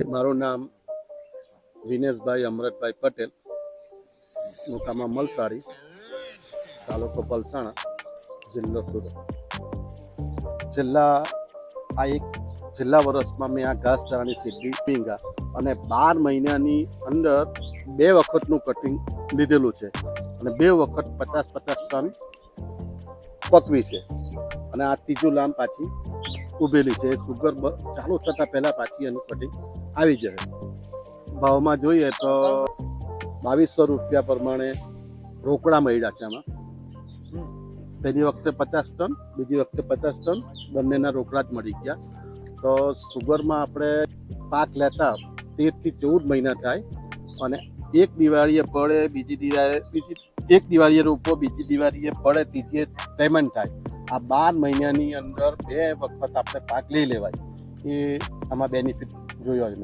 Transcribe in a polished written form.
મારું નામ વિનેશભાઈ અમરતભાઈ પટેલ, મુકામા મલસાડી, તાલુકો પલસાણા, જિલ્લો સુરત. છેલ્લા વર્ષમાં મેં આ ઘાસચારાની સીડી પીંગા અને 12 મહિનાની અંદર 2 વખતનું કટિંગ લીધેલું છે અને 2 વખત 50-50 ટન પકવી છે અને આ ત્રીજું લામ પાછી ઊભેલી છે. સુગર ચાલુ થતાં પહેલાં પાછી એનું કટિંગ આવી જશે. ભાવમાં જોઈએ તો 2200 રૂપિયા પ્રમાણે રોકડા મળ્યા છે. આમાં પહેલી વખતે 50 ટન, બીજી વખતે 50 ટન, બંનેના રોકડા જ મળી ગયા. તો સુગરમાં આપણે પાક લેતા 13 થી 14 મહિના થાય અને એક દિવાળીએ પડે, એક દિવાળીએ રોપો, બીજી દિવાળીએ પડે, ત્રીજીએ પેમેન્ટ થાય. આ 12 મહિનાની અંદર 2 વખત આપણે પાક લઈ લેવાય. એ આમાં બેનિફિટ જોયો.